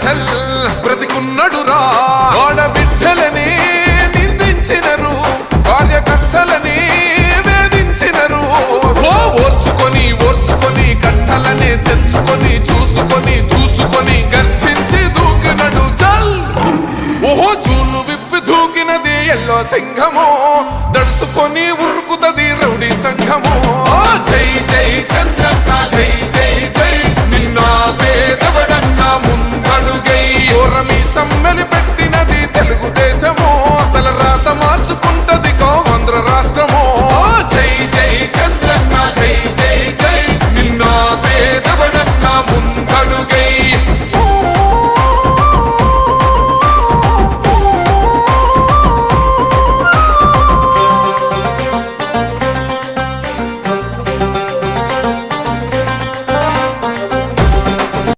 చల్ బ్రతికున్నడురా ఆడబిడ్డలని నిందించినరు కార్యకర్తలని వేధించినరు ఓర్చుకొని ఓర్చుకొని కట్టలని తెంచుకొని చూసుకొని దూసుకొని గర్జించి దూకినడు చల్ ఓహో చూలు విప్పి దూకినది ఎల్లో సింహము దడుసుకొని ఉరుకుతది రౌడీ సంఘము జై జై చంద్రన్న జై జై జై నిన్న పేదవడన్న ముందడుగై ఓరమి సమ్మెలి